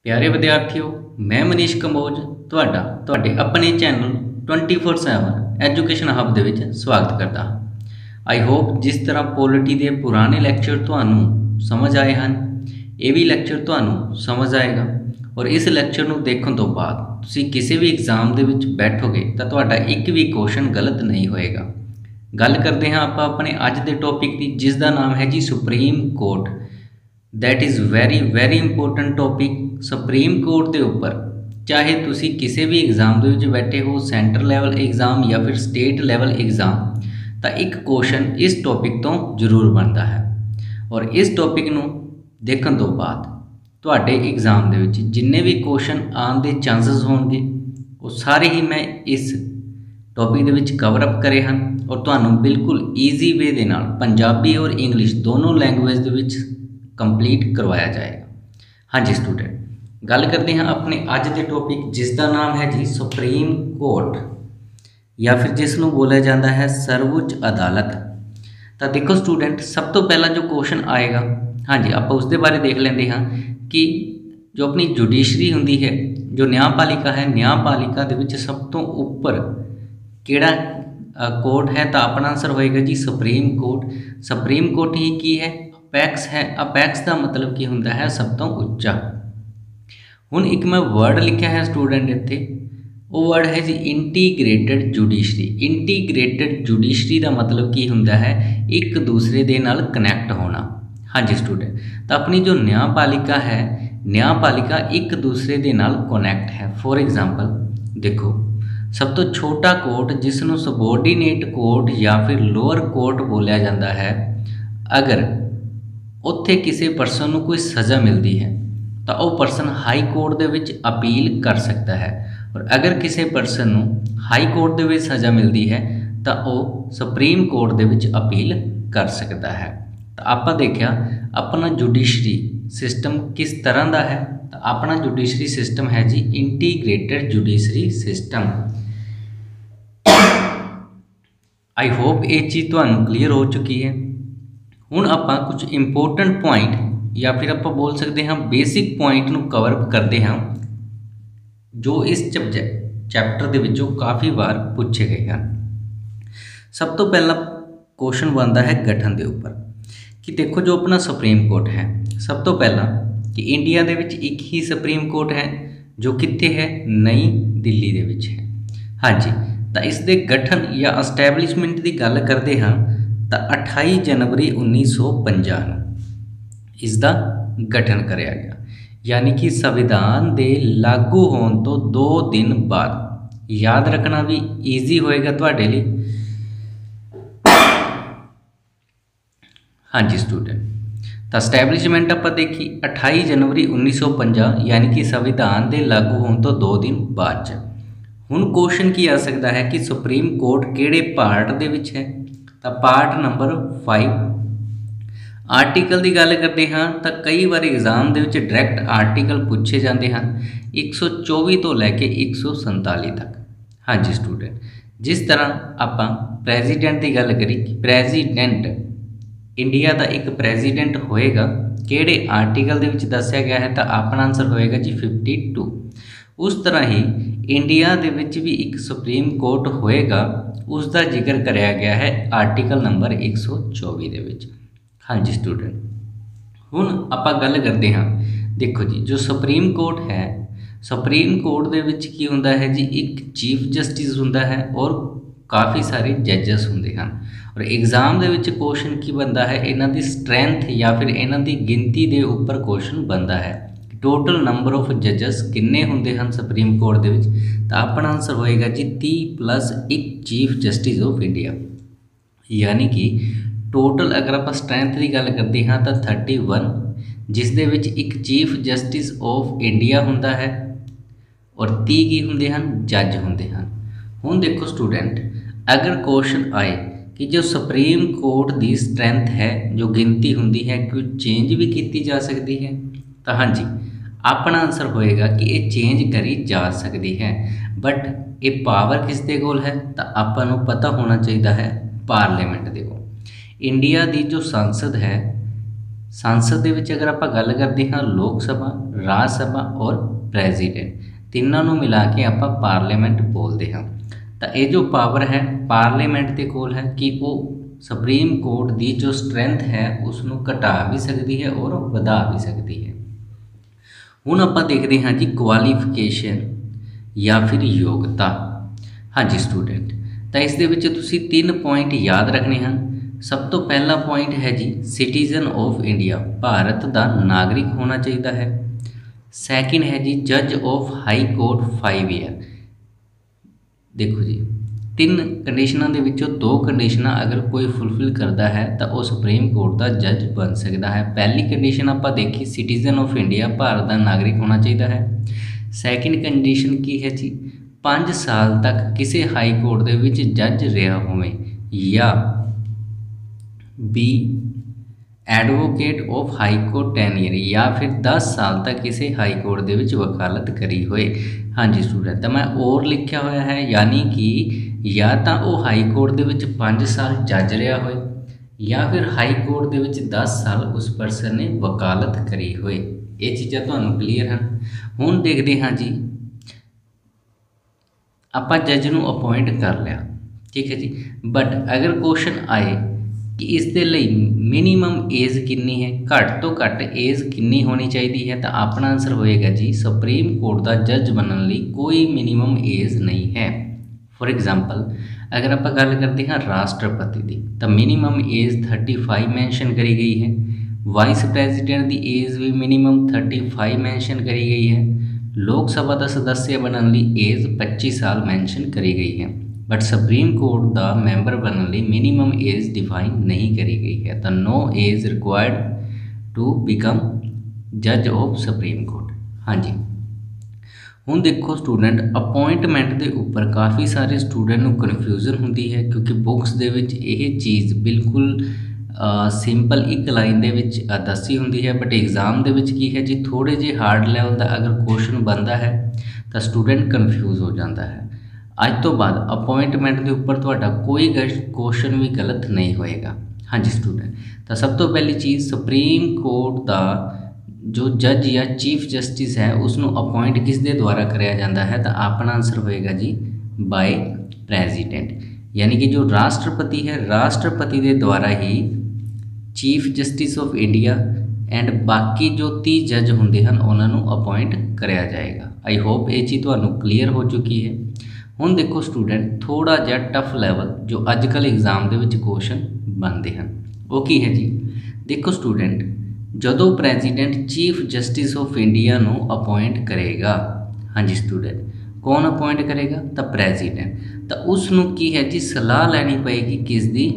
ਪਿਆਰੇ ਵਿਦਿਆਰਥੀਓ, ਮੈਂ ਮਨੀਸ਼ ਕੰਬੋਜ ਤੁਹਾਡੇ ਆਪਣੇ ਚੈਨਲ 24/7 ਐਜੂਕੇਸ਼ਨ ਹੱਬ ਦੇ ਵਿੱਚ ਸਵਾਗਤ ਕਰਦਾ ਹਾਂ। ਆਈ ਹੋਪ ਜਿਸ ਤਰ੍ਹਾਂ ਪੋਲਿਟੀ ਦੇ ਪੁਰਾਣੇ ਲੈਕਚਰ ਤੁਹਾਨੂੰ ਸਮਝ ਆਏ ਹਨ, ਇਹ ਵੀ ਲੈਕਚਰ ਤੁਹਾਨੂੰ ਸਮਝ ਆਏਗਾ। ਔਰ ਇਸ ਲੈਕਚਰ ਨੂੰ ਦੇਖਣ ਤੋਂ ਬਾਅਦ ਤੁਸੀਂ ਕਿਸੇ ਵੀ ਐਗਜ਼ਾਮ ਦੇ ਵਿੱਚ ਬੈਠੋਗੇ ਤਾਂ ਤੁਹਾਡਾ ਇੱਕ ਵੀ ਕੁਐਸਚਨ ਗਲਤ ਨਹੀਂ ਹੋਏਗਾ। ਗੱਲ ਕਰਦੇ ਹਾਂ ਆਪਾਂ ਆਪਣੇ ਅੱਜ ਦੇ ਟੌਪਿਕ ਦੀ, ਜਿਸ ਦਾ ਨਾਮ ਹੈ ਜੀ supreme court. That is very important topic. Supreme court के उपर चाहे तुसी किसी भी एग्जाम के विच बैठे हो, सेंटर लैवल एग्जाम या फिर स्टेट लैवल एग्जाम, तो एक क्वेश्चन इस टॉपिक तो जरूर बनता है। और इस टॉपिक नूं देखण तो बाद तुहाडे एग्जाम दे विच जिन्ने भी क्वेश्चन आने के चांसेस होणगे वो सारे ही मैं इस टॉपिक दे विच कवर अप करे हैं और तुहानूं बिल्कुल ईजी वे दे नाल पंजाबी और इंग्लिश दोनों लैंगुएज दे विच कंप्लीट करवाया जाएगा। हाँ जी स्टूडेंट, गल करते हैं अपने अज के टॉपिक जिसका नाम है जी सुप्रीम कोर्ट, या फिर जिसनों बोला जाता है सर्वोच्च अदालत। तो देखो स्टूडेंट, सब तो पहला जो क्वेश्चन आएगा, हाँ जी आप उसके बारे देख लेंगे हाँ कि जो अपनी जुडिशरी होंगी है, जो न्यायपालिका है, न्यायपालिका दे विच सब तो उपर किहड़ा कोर्ट है, तो अपना आंसर होएगा जी सुप्रीम कोर्ट। सुप्रीम कोर्ट ही की है, अपैक्स है। अपैक्स का मतलब की होंदा है सब तो उच्चा। हुण एक मैं वर्ड लिखा है स्टूडेंट इत्थे, वो वर्ड है जी इंटीग्रेटेड जुडिशरी। इंटीग्रेटेड जुडिशरी का मतलब की होंदा है एक दूसरे दे नाल कनैक्ट होना। हाँ जी स्टूडेंट, तो अपनी जो न्यायपालिका है, न्यायपालिका एक दूसरे दे नाल कनैक्ट है। फॉर एग्जाम्पल देखो, सब तो छोटा कोर्ट जिसनों सबॉर्डीनेट कोर्ट या फिर लोअर कोर्ट बोलिया जाता है, अगर उत्थे किसी परसन को कोई सज़ा मिलती है तो वह परसन हाई कोर्ट दे विच अपील कर सकता है। और अगर किसी परसन को हाई कोर्ट दे विच सज़ा मिलती है तो वह सुप्रीम कोर्ट दे विच अपील कर सकता है। तो आपां देखिया अपना जुडिशरी सिस्टम किस तरह का है, तो अपना जुडिशरी सिस्टम है जी integrated judiciary system. I hope ये चीज़ तुहानूं क्लीयर हो चुकी है। हुण आपां कुछ इंपोर्टेंट पॉइंट या फिर आप बोल सकते हैं बेसिक पॉइंट नूं कवर करते हैं जो इस चैप्टर दे विचों काफ़ी बार पूछे गए हैं। सब तो पहला क्वेश्चन बनता है गठन के उपर कि देखो जो अपना सुप्रीम कोर्ट है, सब तो पहला कि इंडिया दे विच एक ही सुप्रीम कोर्ट है जो कित्थे है, नई दिल्ली दे विच है। हाँ जी, तो इस दे गठन या एस्टैबलिशमेंट की गल करते हैं तो 28 जनवरी 1950 इसका गठन कराया गया, यानी कि संविधान के लागू होने तो 2 दिन बाद। याद रखना भी ईजी होएगा तुहाडे लिए। हाँ जी स्टूडेंट, तो एस्टैबलिशमेंट आप देखी 28 जनवरी 1950, यानी कि संविधान के लागू होने तो 2 दिन बाद। हुण क्वेश्चन की आ सकता है कि सुप्रीम कोर्ट किहड़े पार्ट दे विच है, तो पार्ट नंबर 5। आर्टिकल की गल करते हाँ तो कई बार एग्जाम के डायरैक्ट आर्टिकल पूछे जाते हैं 124 तो लैके 147 तक। हाँ जी स्टूडेंट, जिस तरह आप प्रेजिडेंट की गल करी कि प्रेजिडेंट इंडिया का एक प्रेजिडेंट होएगा, किहड़े आर्टिकल के विच दस्सिया गया है, तो अपना आंसर होएगा जी 52। उस तरह ही इंडिया के विच भी एक सुप्रीम कोर्ट होएगा, उसका जिक्र कराया गया है आर्टिकल नंबर 124 दे विच। हाँ जी स्टूडेंट, हुण आपां गल करते हाँ, देखो जी जो सुप्रीम कोर्ट है, सुप्रीम कोर्ट दे विच की हुंदा है जी एक चीफ जस्टिस हुंदा है और काफ़ी सारे जजेस हुंदे हैं। और एग्जाम दे विच क्वेश्चन की बनता है, इन्हां दी स्ट्रेंथ या फिर इन्हां दी गिनती दे उपर क्वेश्चन बनता है, टोटल नंबर ऑफ जजेस किन्ने होंदे हैं सुप्रीम कोर्ट दे विच। तो अपना आंसर होएगा जी 30+1 चीफ जस्टिस ऑफ इंडिया, यानी कि टोटल अगर आप स्ट्रेंथ की गल करते हैं तो 31, जिस दे विच एक चीफ जस्टिस ऑफ इंडिया होंदा है और 30 की होंदे हैं जज होंदे हैं। हुण देखो स्टूडेंट, अगर क्वेश्चन आए कि जो सुप्रीम कोर्ट की स्ट्रेंथ है, जो गिनती होंदी है, कोई चेंज भी की जा सकती है, तो हाँ जी अपना आंसर होएगा कि ये चेंज करी जा सकती है, बट ये पावर किस दे कोल है, तो आपां नूं पता होना चाहिए है पार्लीमेंट दे कोल। इंडिया की जो संसद है, संसद दे विच अगर आपां गल करते हाँ लोक सभा, राज सभा और प्रेजिडेंट, तिन्हां नूं मिला के आपां पार्लीमेंट बोलते हाँ। तो ये जो पावर है पार्लीमेंट के कोल है कि वो सुप्रीम कोर्ट की जो स्ट्रेंथ है उसनूं घटा भी सकती है और वधा भी सकती है। हुण आपां देखते हाँ जी क्वालीफिकेशन या फिर योग्यता। हाँ जी स्टूडेंट, तो इस दे विच तुसीं 3 पॉइंट याद रखने हैं। सब तो पहला पॉइंट है जी सिटीजन ऑफ इंडिया, भारत का नागरिक होना चाहिए है। सैकेंड है जी जज ऑफ हाई कोर्ट 5 ईयर। देखो जी 3 कंडीशनों के विचों 2 कंडीशन अगर कोई फुलफिल करता है तो वह सुप्रीम कोर्ट का जज बन सकता है। पहली कंडीशन आप देखी सिटीजन ऑफ इंडिया, भारत का नागरिक होना चाहिए है। सैकेंड कंडीशन की है जी 5 साल तक किसी हाई कोर्ट के विच जज रहा होवे या बी advocate of high court 10 year या फिर 10 साल तक किसी हाई कोर्ट के विच वकालत करी होए। हाँ जी स्टूडेंट, तो मैं और लिखा हुआ है यानी कि या तो वह हाई कोर्ट के विच 5 साल जज रहा होए या फिर हाई कोर्ट के विच 10 साल उस परसन ने वकालत करी होए। ये चीज़ां तुहानूं क्लीयर हैं। हुण देखते हाँ जी आपां जज नूं अपॉइंट कर लिया, ठीक है जी, बट अगर क्वेश्चन आए कि इस दे लई मिनीमम एज कितनी है, घट तो घट एज कितनी होनी चाहिए है, तो अपना आंसर होएगा जी सुप्रीम कोर्ट का जज बनने लई कोई मिनीमम एज नहीं है। फॉर एग्जाम्पल अगर आप गल करते हैं राष्ट्रपति की तो मिनीमम एज 35 मैंशन करी गई है। वाइस प्रेजिडेंट की एज भी मिनीमम 35 मैंशन करी गई है। लोक सभा का सदस्य बनने लई एज 25 साल मैंशन करी गई है। बट सुप्रीम कोर्ट का मैंबर बनने लई मिनीमम एज डिफाइन नहीं करी गई है। तो no age required to become जज ऑफ सुप्रीम कोर्ट। हाँ जी, हुण देखो स्टूडेंट अपॉइंटमेंट के उपर काफ़ी सारे स्टूडेंट को कन्फ्यूजन होती है क्योंकि बुक्स दे विच यह चीज़ बिल्कुल सिंपल एक लाइन दे विच दसी होंदी है, बट एग्जाम दे विच की है जी थोड़े जे हार्ड लैवल का अगर क्वेश्चन बनता है तो स्टूडेंट कन्फ्यूज हो जाता है। अज तो बाद अपॉइंटमेंट के उपर तुहाडा कोई क्वेश्चन भी गलत नहीं होएगा। हाँ जी स्टूडेंट, तो सब तो पहली चीज़ सुप्रीम कोर्ट का जो जज या चीफ जस्टिस है उसनों अपॉइंट किस दे द्वारा कराया जाता है, तो अपना आंसर होएगा जी बाय प्रेजिडेंट, यानी कि जो राष्ट्रपति है राष्ट्रपति के द्वारा ही chief justice of India and बाकी जो 30 जज होंगे हैं उन्होंने अपॉइंट कराया जाएगा। आई होप ये चीज़ तुहानूं क्लीयर हो चुकी है। हुण देखो स्टूडेंट थोड़ा जिहा टफ लैवल जो अजकल एग्जाम के विच क्वेश्चन बनते हैं वो की है जी। देखो स्टूडेंट जदों president chief justice of India नूं अपॉइंट करेगा, हाँ जी स्टूडेंट कौन अपॉइंट करेगा, तो प्रेजिडेंट, तो उसनूं की है जी सलाह लैनी पएगी किसदी,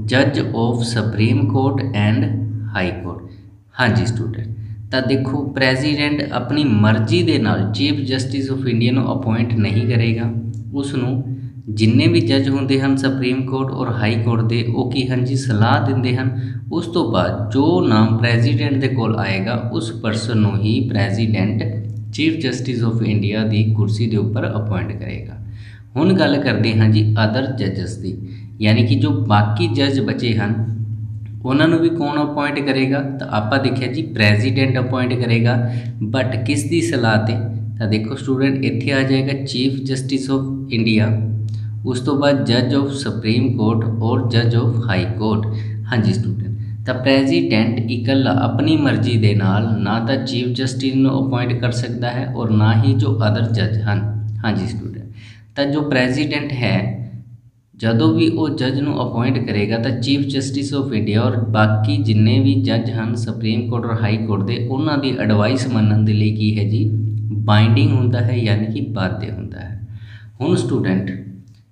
जज of supreme court and high court. हाँ जी स्टूडेंट, तो देखो प्रेजिडेंट अपनी मर्जी के नाल चीफ जस्टिस ऑफ इंडिया नूं अपॉइंट नहीं करेगा, उसनूं जिन्ने भी जज होंदे हैं सुप्रीम कोर्ट और हाई कोर्ट के वो की हैं जी सलाह दिंदे हैं। उस तो बाद जो नाम प्रेजिडेंट के कोल आएगा उस परसन नूं ही president chief justice of India की कुर्सी के उपर अपॉइंट करेगा। हुण गल करते हैं जी अदर जजस की, यानी कि जो बाकी जज बचे हैं उन्होंने भी कौन अपॉइंट करेगा, तो आप देखिए जी प्रेजिडेंट अपॉइंट करेगा बट किस दी सलाह ते, तो देखो स्टूडेंट इत्थे आ जाएगा चीफ जस्टिस ऑफ इंडिया, उस तो बाद जज ऑफ सुप्रीम कोर्ट और जज ऑफ हाई कोर्ट। हाँ जी स्टूडेंट, तो प्रेजिडेंट इकल्ला अपनी मर्जी के नाल ना तो चीफ जस्टिस नूं अपॉइंट कर सकता है और ना ही जो अदर जज हैं। हाँ जी स्टूडेंट, तो जो प्रेजिडेंट है जदों भी वो जज नूं अपॉइंट करेगा तो चीफ जस्टिस ऑफ इंडिया और बाकी जिन्ने भी जज हैं सुप्रीम कोर्ट और हाई कोर्ट के उन्हां दी एडवाइस मनण दे लई की है जी बाइंडिंग होंदा है, यानी कि बाध्य होंदा है। हुण स्टूडेंट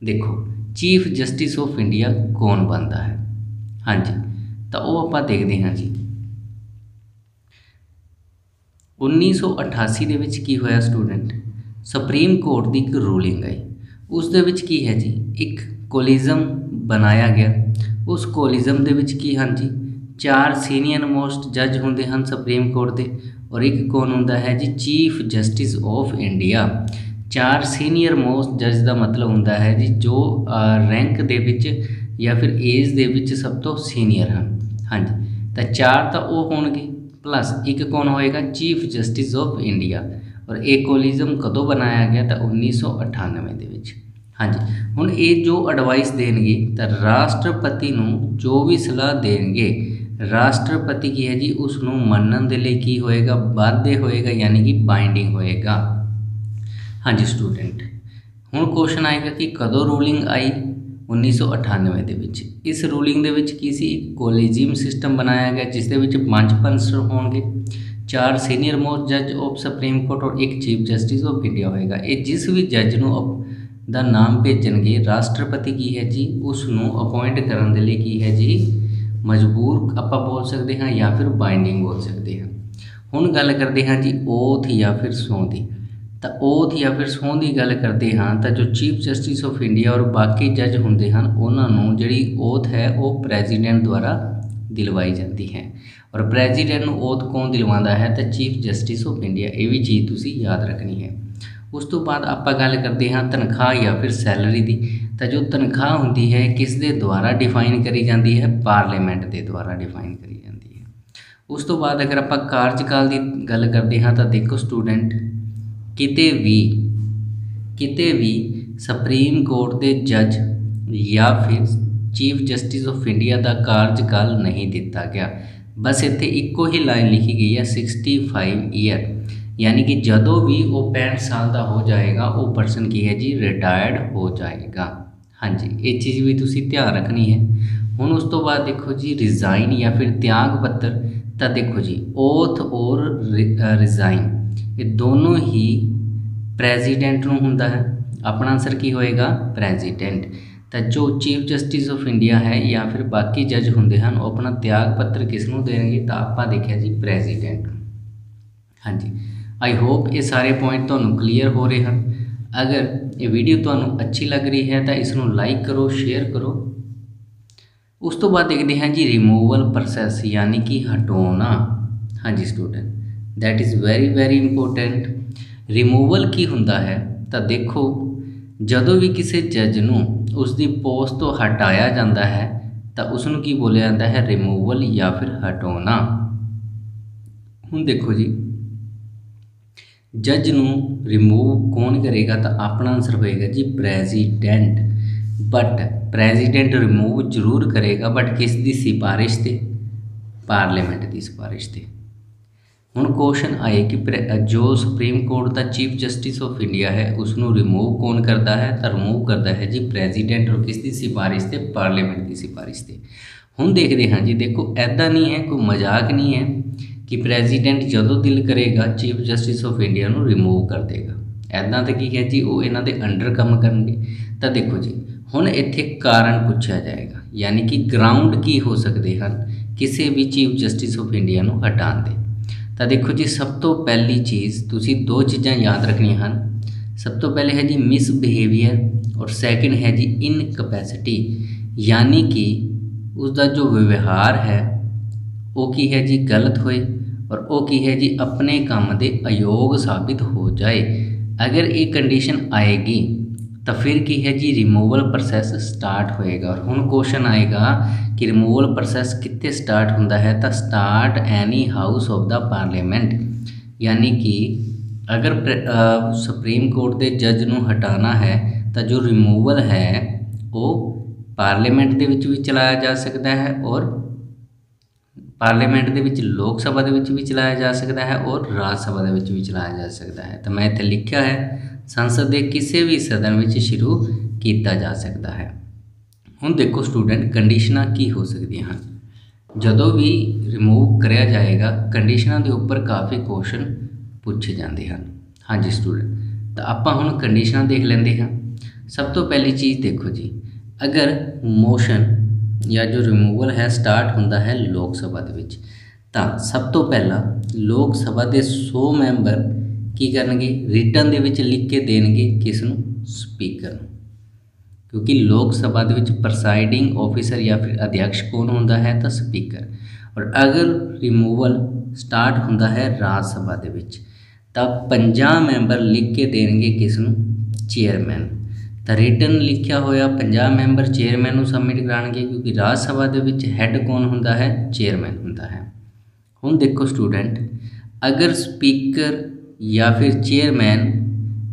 देखो चीफ जस्टिस ऑफ इंडिया कौन बनता है, हाँ जी, तो वो आप देखते हैं जी 1988 ਦੇ की होया स्टूडेंट सुप्रीम कोर्ट की एक रूलिंग आई, उस दे विच की है जी एक कोलिजम बनाया गया। उस कोलिजम दे विच की हाँ जी 4 सीनियर मोस्ट जज होंदे हैं सुप्रीम कोर्ट के और एक कौन होंदा है जी chief justice of India. 4 senior most जज का मतलब होंदा है जी जो रैंक दे विच या फिर एज दे विच सब तो सीनियर हैं। हाँ जी, तो 4 तो वो होणगे प्लस एक कौन होएगा चीफ जस्टिस ऑफ इंडिया। और ये कोलिजम कदों बनाया गया तो 1998 ਦੇ ਵਿੱਚ। हाँ जी, हुण ये जो एडवाइस देणगे तो राष्ट्रपति नूं जो भी सलाह देणगे राष्ट्रपति की है जी उसनूं मन्नण दे लई की होएगा बाध्य होएगा यानी कि बाइंडिंग होएगा। हाँ जी स्टूडेंट, हुण क्वेश्चन आएगा कि कदों रूलिंग आई 1998 ਦੇ ਵਿੱਚ। इस रूलिंग ਦੇ ਵਿੱਚ ਕੀ ਸੀ कोलिजियम सिस्टम बनाया गया जिस ਦੇ ਵਿੱਚ 5 पंच होणगे, 4 सीनियर मोस्ट जज ऑफ सुप्रीम कोर्ट और 1 चीफ जस्टिस ऑफ इंडिया होएगा। ये जिस भी जज नूं ਦਾ ਨਾਮ ਭੇਜਣਗੇ ਰਾਸ਼ਟਰਪਤੀ ਕੀ ਹੈ ਜੀ ਉਸ ਨੂੰ ਅਪੋਇੰਟ ਕਰਨ ਦੇ ਲਈ ਕੀ ਹੈ ਜੀ ਮਜਬੂਰ ਆਪਾਂ ਬੋਲ ਸਕਦੇ ਹਾਂ ਜਾਂ ਫਿਰ ਬਾਈਂਡਿੰਗ ਬੋਲ ਸਕਦੇ ਹਾਂ। ਹੁਣ ਗੱਲ ਕਰਦੇ ਹਾਂ ਜੀ ਓਥ ਜਾਂ ਫਿਰ ਸਹੁੰ ਦੀ। ਤਾਂ ਓਥ ਜਾਂ ਫਿਰ ਸਹੁੰ ਦੀ ਗੱਲ ਕਰਦੇ ਹਾਂ ਤਾਂ ਜੋ ਚੀਫ ਜਸਟਿਸ ਆਫ ਇੰਡੀਆ ਔਰ ਬਾਕੀ ਜੱਜ ਹੁੰਦੇ ਹਨ ਉਹਨਾਂ ਨੂੰ ਜਿਹੜੀ ਓਥ ਹੈ ਉਹ ਪ੍ਰੈਜ਼ੀਡੈਂਟ ਦੁਆਰਾ ਦਿਲਵਾਈ ਜਾਂਦੀ ਹੈ। ਔਰ ਪ੍ਰੈਜ਼ੀਡੈਂਟ ਨੂੰ ਓਥ ਕੌਣ ਦਿਲਵਾਉਂਦਾ ਹੈ ਤਾਂ ਚੀਫ ਜਸਟਿਸ ਆਫ ਇੰਡੀਆ। ਇਹ ਵੀ ਚੀਜ਼ ਤੁਸੀਂ ਯਾਦ ਰੱਖਣੀ ਹੈ। उस तो बाद आप गल करते हाँ तनख्वाह या फिर सैलरी की। तो जो तनख्वाह होंगी है किस दे द्वारा डिफाइन करी जाती है पार्लीमेंट के द्वारा डिफाइन करी जाती है। उस तो बाद अगर आप कार्यकाल की गल करते हाँ तो देखो स्टूडेंट किते भी सुप्रीम कोर्ट के जज या फिर चीफ जस्टिस ऑफ इंडिया का कार्यकाल नहीं दिता गया। बस इत्थे इक्को ही लाइन लिखी गई है 65 ईयर यानी कि जदों भी वो 65 साल का हो जाएगा वो पर्सन की है जी रिटायर्ड हो जाएगा। हाँ जी, ये चीज़ भी तुसी ध्यान रखनी है। हुण उस तो बाद देखो जी रिज़ाइन या फिर त्याग पत्र। तो देखो जी ओथ और रिज़ाइन ये दोनों ही प्रेजिडेंट नूं हुंदा है। अपना आंसर की होएगा प्रेजिडेंट। तो जो चीफ जस्टिस ऑफ इंडिया है या फिर बाकी जज होंदे हैं वो अपना त्याग पत्र किस नूं देणगे तो आपां देखिया जी प्रेजिडेंट। हाँ जी, आई होप ये सारे पॉइंट तो क्लीयर हो रहे हैं। अगर ये वीडियो तो अच्छी लग रही है तो इसनों लाइक करो शेयर करो। उस तो बाद देखते हैं जी रिमूवल प्रोसैस यानी कि हटाना। हाँ जी student, that is very very important. Removal की हुंदा है तो देखो जदों भी किसी जज नूं उसकी पोस्ट तो हटाया जाता है तो उसनूं की बोलिया जाता है रिमूवल या फिर हटाना। हुण देखो जी जज नूं रिमूव कौन करेगा तो अपना आंसर होएगा जी प्रेजिडेंट। बट प्रेजिडेंट रिमूव जरूर करेगा बट किस दी सिफारिश ते पार्लीमेंट की सिफारिश ते। हुण क्वेश्चन आए कि जो सुप्रीम कोर्ट का चीफ जस्टिस ऑफ इंडिया है उसनों रिमूव कौन करता है तो रिमूव करता है जी प्रेजिडेंट और किस दी सिफारिश ते पार्लीमेंट की सिफारिश ते। हुण देखते हाँ जी देखो ऐदा नहीं है कोई मजाक नहीं है कि प्रेजिडेंट जदों दिल करेगा चीफ जस्टिस ऑफ इंडिया नूं रिमूव कर देगा। ऐदा तो की है जी वो इन्हां दे अंडर काम करनगे। तो देखो जी हुण इत्थे कारण पूछा जाएगा यानी कि ग्राउंड की हो सकते हैं किसी भी चीफ जस्टिस ऑफ इंडिया नूं हटाण दे। तो देखो जी सब तो पहली चीज़ तुसी 2 चीज़ां याद रखनियां हैं। सब तो पहले है जी मिसबिहेवियर और सैकेंड है जी इनकैपेसिटी यानी कि उसका जो व्यवहार है वो की है जी गलत होए और वो की है जी अपने काम के अयोग साबित हो जाए। अगर ये कंडीशन आएगी तो फिर की है जी रिमूवल प्रोसैस स्टार्ट होएगा। और हुण क्वेश्चन आएगा कि रिमूवल प्रोसैस कित्थे स्टार्ट होंदा है तो start any house of the parliament यानी कि अगर सुप्रीम कोर्ट के जज नूं हटाना है तो जो रिमूवल है वो पार्लीमेंट दे विच भी चलाया जा सकता है और पार्लीमेंट दे विच लोक सभा दे विच भी चलाया जा सकता है और राज सभा दे विच भी चलाया जा सकता है। तो मैं इत्थे लिखा है संसद के किसी भी सदन में शुरू किया जा सकता है। हुण देखो स्टूडेंट कंडीशनां की हो सकती हैं जदों भी रिमूव कराया जाएगा कंडीशनां के उपर काफ़ी क्वेश्चन पूछे जाते हैं। हाँ जी स्टूडेंट, तो आपां हुण कंडीशनां देख लेंदे हां। सब तो पहली चीज़ देखो जी अगर मोशन या जो रिमूवल है स्टार्ट होंदा है लोक सभा दे विच तां सब तो पहला लोक सभा के 100 मैंबर की करनगे रिटन दे विच लिख के देणगे किस नूं स्पीकर। क्योंकि लोक सभा दे विच प्रसाइडिंग ऑफिसर या फिर अध्यक्ष कौन होंदा है तो स्पीकर। और अगर रिमूवल स्टार्ट होंदा है राज सभा दे विच तां 50 मैंबर लिख के देणगे किस नूं चेयरमैन। ਤਾਂ ਰਿਟਨ ਲਿਖਿਆ ਹੋਇਆ 50 ਮੈਂਬਰ ਚੇਅਰਮੈਨ ਨੂੰ ਸਬਮਿਟ ਕਰਾਉਣਗੇ, ਕਿਉਂਕਿ ਰਾਜ ਸਭਾ ਦੇ ਵਿੱਚ ਹੈੱਡ ਕੌਣ ਹੁੰਦਾ ਹੈ? ਚੇਅਰਮੈਨ ਹੁੰਦਾ ਹੈ। ਹੁਣ ਦੇਖੋ ਸਟੂਡੈਂਟ, ਅਗਰ ਸਪੀਕਰ ਜਾਂ ਫਿਰ ਚੇਅਰਮੈਨ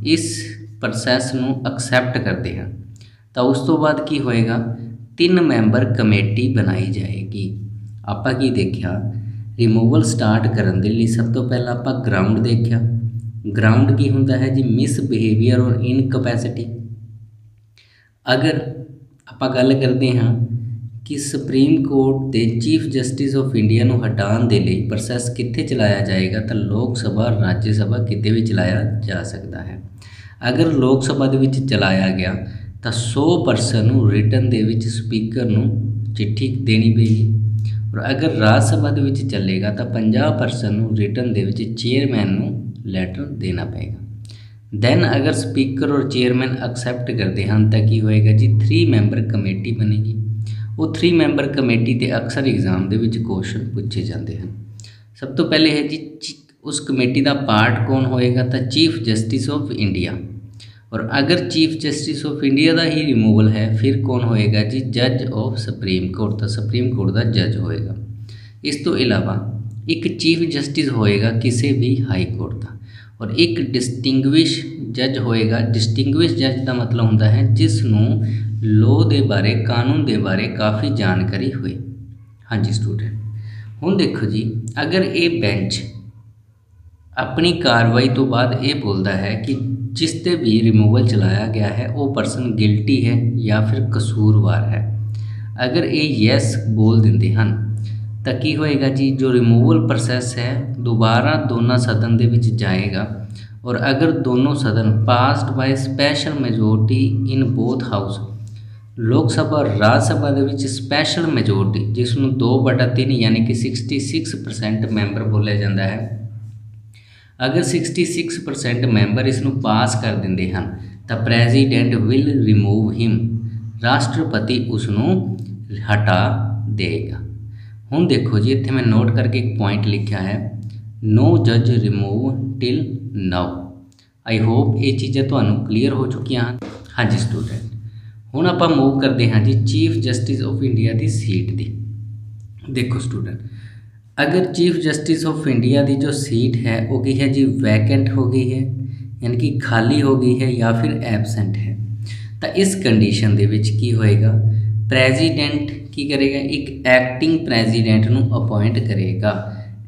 ਇਸ ਪ੍ਰੋਸੈਸ ਨੂੰ ਐਕਸੈਪਟ ਕਰਦੇ ਹਨ ਤਾਂ ਉਸ ਤੋਂ ਬਾਅਦ ਕੀ ਹੋਏਗਾ? 3 ਮੈਂਬਰ ਕਮੇਟੀ ਬਣਾਈ ਜਾਏਗੀ। ਆਪਾਂ ਕੀ ਦੇਖਿਆ? ਰਿਮੂਵਲ ਸਟਾਰਟ ਕਰਨ ਦੇ ਲਈ ਸਭ ਤੋਂ ਪਹਿਲਾਂ ਆਪਾਂ ਗਰਾਊਂਡ ਦੇਖਿਆ। ਗਰਾਊਂਡ ਕੀ ਹੁੰਦਾ ਹੈ ਜੀ? ਮਿਸਬਿਹੇਵੀਅਰ ਔਰ ਇਨਕੈਪੈਸਿਟੀ। ਅਗਰ ਆਪਾਂ ਗੱਲ ਕਰਦੇ ਹਾਂ ਕਿ ਸੁਪਰੀਮ ਕੋਰਟ ਦੇ ਚੀਫ ਜਸਟਿਸ ਆਫ ਇੰਡੀਆ ਨੂੰ ਹਟਾਉਣ ਦੇ ਲਈ ਪ੍ਰੋਸੈਸ ਕਿੱਥੇ ਚਲਾਇਆ ਜਾਏਗਾ? ਤਾਂ ਲੋਕ ਸਭਾ, ਰਾਜ ਸਭਾ, ਕਿਤੇ ਵੀ ਚਲਾਇਆ ਜਾ ਸਕਦਾ ਹੈ। ਅਗਰ ਲੋਕ ਸਭਾ ਦੇ ਵਿੱਚ ਚਲਾਇਆ ਗਿਆ ਤਾਂ 100% ਨੂੰ ਰਿਟਨ ਦੇ ਵਿੱਚ ਸਪੀਕਰ ਨੂੰ ਚਿੱਠੀ ਦੇਣੀ ਪਏਗੀ, ਔਰ ਅਗਰ ਰਾਜ ਸਭਾ ਦੇ ਵਿੱਚ ਚੱਲੇਗਾ ਤਾਂ 50% ਨੂੰ ਰਿਟਨ ਦੇ ਵਿੱਚ ਚੇਅਰਮੈਨ ਨੂੰ ਲੈਟਰ ਦੇਣਾ ਪਏਗਾ। ਦੈਨ ਅਗਰ ਸਪੀਕਰ ਔਰ ਚੇਅਰਮੈਨ ਐਕਸੈਪਟ ਕਰਦੇ ਹਨ ਤਾਂ ਕੀ ਹੋਏਗਾ ਜੀ? 3 ਮੈਂਬਰ ਕਮੇਟੀ ਬਣੇਗੀ। ਉਹ 3 ਮੈਂਬਰ ਕਮੇਟੀ ਤੇ ਅਕਸਰ ਐਗਜ਼ਾਮ ਦੇ ਵਿੱਚ ਕੁਐਸਚਨ ਪੁੱਛੇ ਜਾਂਦੇ ਹਨ। ਸਭ ਤੋਂ ਪਹਿਲੇ ਹੈ ਜੀ ਉਸ ਕਮੇਟੀ ਦਾ ਪਾਰਟ ਕੌਣ ਹੋਏਗਾ? ਤਾਂ ਚੀਫ ਜਸਟਿਸ ਆਫ ਇੰਡੀਆ। ਔਰ ਅਗਰ chief justice of India the he removal ਹੈ ਫਿਰ ਕੌਣ ਹੋਏਗਾ ਜੀ? ਜੱਜ ਆਫ ਸੁਪਰੀਮ ਕੋਰਟ। ਤਾਂ ਸੁਪਰੀਮ ਕੋਰਟ ਦਾ ਜੱਜ ਹੋਏਗਾ। ਇਸ ਤੋਂ ਇਲਾਵਾ ਇੱਕ ਚੀਫ ਜਸਟਿਸ ਹੋਏਗਾ ਕਿਸੇ ਵੀ ਹਾਈ ਕੋਰਟ ਦਾ, ਔਰ ਇੱਕ ਡਿਸਟਿੰਗਵਿਸ਼ ਜੱਜ ਹੋਏਗਾ। ਡਿਸਟਿੰਗਵਿਸ਼ ਜੱਜ ਦਾ ਮਤਲਬ ਹੁੰਦਾ ਹੈ ਜਿਸ ਨੂੰ ਲੋ ਦੇ ਬਾਰੇ, ਕਾਨੂੰਨ ਦੇ ਬਾਰੇ ਕਾਫੀ ਜਾਣਕਾਰੀ ਹੋਏ। ਹਾਂਜੀ ਸਟੂਡੈਂਟ, ਹੁਣ ਦੇਖੋ ਜੀ, ਅਗਰ ਇਹ ਬੈਂਚ ਆਪਣੀ ਕਾਰਵਾਈ ਤੋਂ ਬਾਅਦ ਇਹ ਬੋਲਦਾ ਹੈ ਕਿ ਜਿਸ ਤੇ ਵੀ ਰਿਮੂਵਲ ਚਲਾਇਆ ਗਿਆ ਹੈ ਉਹ ਪਰਸਨ ਗਿਲਟੀ ਹੈ ਜਾਂ ਫਿਰ ਕਸੂਰਵਾਰ ਹੈ, ਅਗਰ ਇਹ ਯੈਸ ਬੋਲ ਦਿੰਦੇ ਹਨ ਤਾਂ ਕੀ ਹੋਏਗਾ ਜੀ? ਜੋ ਰਿਮੂਵਲ ਪ੍ਰੋਸੈਸ ਹੈ ਦੁਬਾਰਾ ਦੋਨਾਂ ਸਦਨ ਦੇ ਵਿੱਚ ਜਾਏਗਾ, ਔਰ ਅਗਰ ਦੋਨੋਂ ਸਦਨ ਪਾਸਡ ਬਾਈ ਸਪੈਸ਼ਲ ਮੈਜੋਰਟੀ ਇਨ ਬੋਥ ਹਾਊਸ, ਲੋਕ ਸਭਾ ਔਰ ਰਾਜ ਸਭਾ ਦੇ ਵਿੱਚ ਸਪੈਸ਼ਲ ਮੈਜੋਰਟੀ ਜਿਸ ਨੂੰ 2/3 ਯਾਨੀ ਕਿ 66% ਮੈਂਬਰ ਬੋਲਿਆ ਜਾਂਦਾ ਹੈ, ਅਗਰ 66% ਮੈਂਬਰ ਇਸ ਨੂੰ ਪਾਸ ਕਰ ਦਿੰਦੇ ਹਨ ਤਾਂ ਪ੍ਰੈਜ਼ੀਡੈਂਟ ਵਿਲ ਰਿਮੂਵ ਹਿਮ, ਰਾਸ਼ਟਰਪਤੀ ਉਸ ਨੂੰ ਹਟਾ ਦੇਗਾ। ਹੁਣ ਦੇਖੋ ਜੀ, ਇੱਥੇ ਮੈਂ ਨੋਟ ਕਰਕੇ ਇੱਕ ਪੁਆਇੰਟ ਲਿਖਿਆ ਹੈ, ਨੋ ਜੱਜ remove till now. I hope ਇਹ ਚੀਜ਼ਾਂ ਤੁਹਾਨੂੰ ਕਲੀਅਰ ਹੋ ਚੁੱਕੀਆਂ ਹਨ। ਹਾਂਜੀ ਸਟੂਡੈਂਟ, ਹੁਣ ਆਪਾਂ ਮੂਵ ਕਰਦੇ ਹਾਂ ਜੀ chief justice of India the seat ਦੀ। ਦੇਖੋ ਸਟੂਡੈਂਟ, अगर चीफ जस्टिस ऑफ इंडिया की जो सीट है वो की है जी वैकेंट हो गई है, यानी कि खाली हो गई है या फिर एबसेंट है, तो इस कंडीशन दे विच की होएगा? प्रेजिडेंट की करेगा? एक एक्टिंग प्रेजिडेंट नूं अपॉइंट करेगा।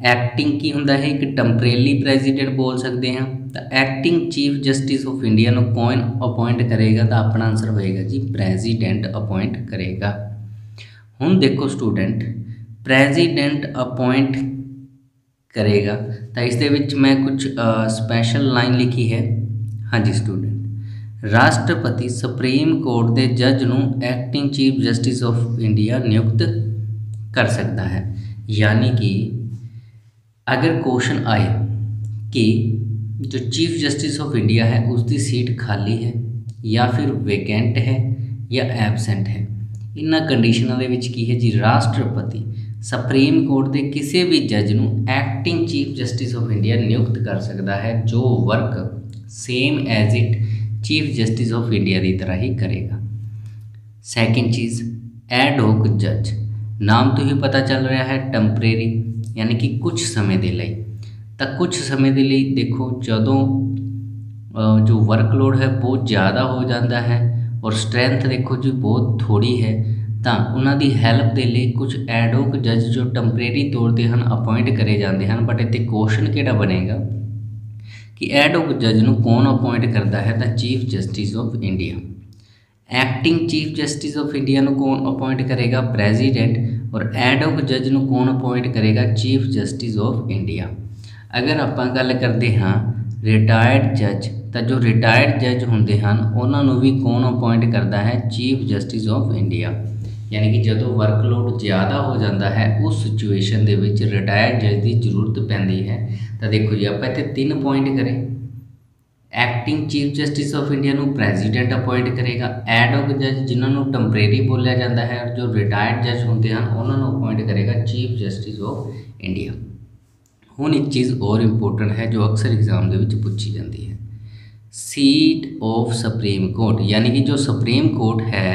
एक्टिंग की हुंदा है? एक टैंपरेरी प्रेजिडेंट बोल सकते हैं। तो acting chief justice of India नूं कौन अपॉइंट करेगा? तो अपना आंसर होएगा जी प्रेजिडेंट अपॉइंट करेगा। हुण देखो स्टूडेंट, प्रेजिडेंट अपॉइंट करेगा तो इस दे विच मैं कुछ स्पैशल लाइन लिखी है। हाँ जी स्टूडेंट, राष्ट्रपति सुप्रीम कोर्ट के जज नूं acting chief justice of India नियुक्त कर सकता है। यानी कि अगर क्वेश्चन आए कि जो चीफ जस्टिस ऑफ इंडिया है उसकी सीट खाली है या फिर वेकेंट है या एबसेंट है, इन्हां कंडीशनां दे विच की है जी राष्ट्रपति सुप्रीम कोर्ट के किसी भी जज नूं acting chief justice of India नियुक्त कर सकता है, जो work same as it chief justice of India की तरह ही करेगा। सैकेंड चीज़, एडहॉक जज, नाम तो ही पता चल रहा है टैंपरेरी, यानी कि कुछ समय के लिए। तो कुछ समय के लिए देखो, जदों जो वर्कलोड है बहुत ज़्यादा हो जाता है और स्ट्रेंथ देखो जी बहुत थोड़ी है, तो उन्होंने हैल्प के लिए कुछ एडहॉक जज जो टैंपरेरी तौर पर हैं अपॉइंट करे जाते हैं। बट इतने क्वेश्चन किहड़ा बनेगा कि एडहॉक जज नूं कौन अपॉइंट करता है? तो chief justice of India. Acting chief justice of India नूं कौन अपॉइंट करेगा? प्रेजिडेंट। और एडहॉक जज नूं कौन अपॉइंट करेगा? Chief justice of India. अगर आपां गल करते हाँ रिटायर्ड जज, तो जो रिटायर्ड जज होंदे हैं उन्होंने भी कौन अपॉइंट करता है? Chief justice of India. यानी कि जो वर्कलोड ज़्यादा हो जाता है उस सिचुएशन के विच रिटायर्ड जज की जरूरत पैंदी है। तो देखो जी, आप इतने 3 पॉइंट करें, acting chief justice of India नूं प्रेजिडेंट अपॉइंट करेगा, एडहॉक जज जिन्होंने टैंपरेरी बोलिया जाता है, और जो रिटायर्ड जज होंगे हैं उन्होंने अपॉइंट करेगा चीफ जस्टिस ऑफ इंडिया। हुण एक चीज़ और इंपोर्टेंट है जो अक्सर एग्जाम के विच पूछी जाती है, सीट ऑफ सुप्रीम कोर्ट यानी कि जो सुप्रीम कोर्ट है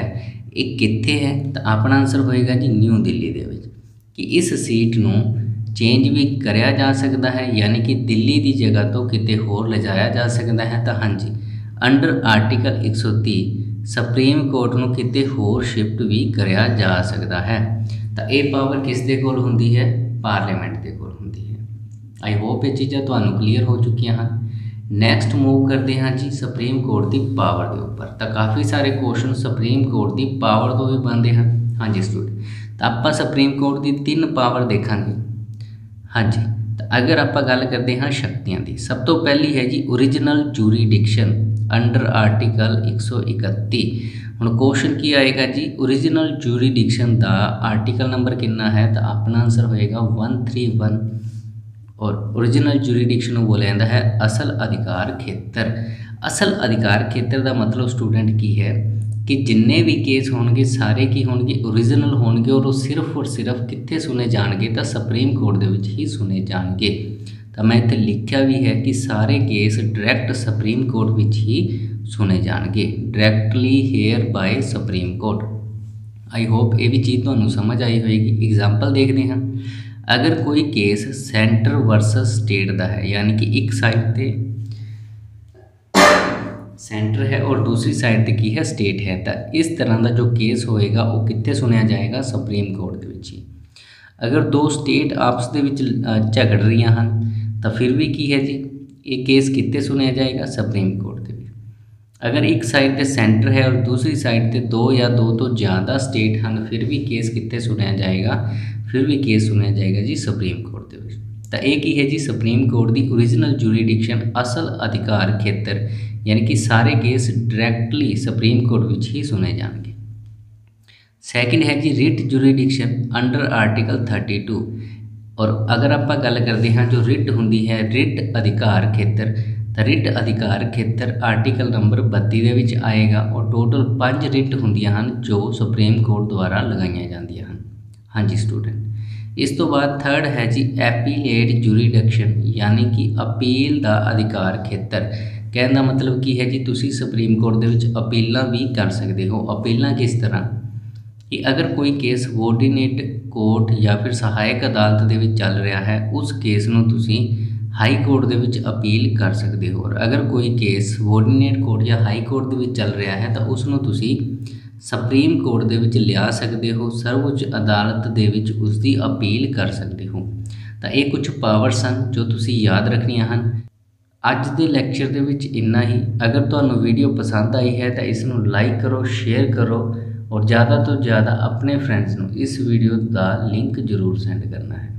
ये कित्थे है, तो अपना आंसर होएगा जी न्यू दिल्ली दे विच। कि इस सीट नूं चेंज भी कराया जा सकता है यानी कि दिल्ली की जगह तो किते होर ले जाया जा सकता है। तो हाँ जी, अंडर आर्टिकल 130 सुप्रीम कोर्ट नूं किते होर शिफ्ट भी कराया जा सकता है। तो ये पावर किस दे कोल हुंदी है, पार्लीमेंट दे कोल हुंदी है। आई होप ये चीज़ां तुहानूं क्लीयर हो चुकियां हैं। नैक्सट मूव करते हैं जी सुप्रीम कोर्ट की पावर के उपर। तो काफ़ी सारे क्वेश्चन सुप्रीम कोर्ट की पावर तो भी बनते हैं। हाँ जी स्टूडेंट, तो आप सुप्रीम कोर्ट की 3 पावर देखांगे। हाँ जी, तो अगर आप गल करते हैं शक्तियां की, सब तो पहली है जी ओरिजिनल जूरीडिक्शन अंडर आर्टिकल 131। हुण क्वेश्चन की आएगा जी ओरिजिनल जूरीडिक्शन का आर्टिकल नंबर कितना है, तो अपना आंसर होएगा 131। और ओरिजिनल जूरीडिक्शन बोलिया जाता है असल अधिकार खेतर। असल अधिकार खेतर का मतलब स्टूडेंट की है कि जिन्ने भी केस होंगे सारे की होंगे ओरिजिनल होंगे और वो सिर्फ और सिर्फ कित्थे सुने जाएंगे, तो सुप्रीम कोर्ट के ही सुने जाएंगे। तो मैं इत्थे लिखा भी है कि सारे केस डायरैक्ट सुप्रीम कोर्ट विच ही सुने जाएंगे, directly hear by supreme court. I hope ये भी चीज़ तुहानूं समझ आई होएगी। एग्जाम्पल देखते हैं। अगर कोई केस सेंटर वर्सस स्टेट का है यानी कि एक साइड पे सेंटर है और दूसरी साइड पे की है स्टेट है, तो इस तरह का जो केस होएगा वो कित्थे सुनिया जाएगा, सुप्रीम कोर्ट के विच ही। अगर दो स्टेट आपस दे विच झगड़ रही हैं तो फिर भी की है जी ये केस कित्थे सुनिया जाएगा, सुप्रीम कोर्ट के विच। अगर एक साइड पे सेंटर है और दूसरी साइड पे दो या दो तो ज़्यादा स्टेट हैं, फिर भी केस कित्थे सुनिया जाएगा, फिर भी केस सुनिया जाएगा जी सुप्रीम कोर्ट के विच। तो एक ही है जी सुप्रीम कोर्ट की ओरिजिनल जूरीडिक्शन असल अधिकार खेतर यानी कि सारे केस डायरैक्टली सुप्रीम कोर्ट विच ही सुने जाएंगे। सैकेंड है जी रिट जूरीडिक्शन अंडर आर्टिकल 32। और अगर आप गल करते हैं जो रिट होंगी है रिट अधिकार खेतर, तो रिट अधिकार खेतर आर्टिकल नंबर 32 के विच आएगा और टोटल 5 रिट होंदियां हैं जो सुप्रीम कोर्ट द्वारा लगाई जांदियां हैं। हाँ जी स्टूडेंट, इस तो बाद थर्ड है जी एपीलेट जूरीडिक्शन यानी कि अपील का अधिकार खेतर। कहने का मतलब की है जी तुसी सुप्रीम कोर्ट दे विच अपीलां भी कर सकते हो। अपीलां किस तरह कि अगर कोई केस सबोर्डीनेट कोर्ट या फिर सहायक अदालत दे विच चल रहा है उस केस नूं तुसी हाई कोर्ट दे विच अपील कर सकते हो। और अगर कोई केस सबोर्डीनेट कोर्ट या हाई कोर्ट दे विच चल रहा है तो उसनूं तुसी सुप्रीम कोर्ट दे विच लिया सकते हो, सर्वोच्च अदालत दे विच उसकी अपील कर सकते हो। तो ये कुछ पावर्स हैं जो तुसी याद रखनियां हैं। अज के लैक्चर दे विच इन्ना ही। अगर तुहानूं वीडियो पसंद आई है तो इसनूं लाइक करो, शेयर करो और ज़्यादा तो ज़्यादा अपने फ्रेंड्स नूं इस वीडियो का लिंक जरूर सेंड करना है।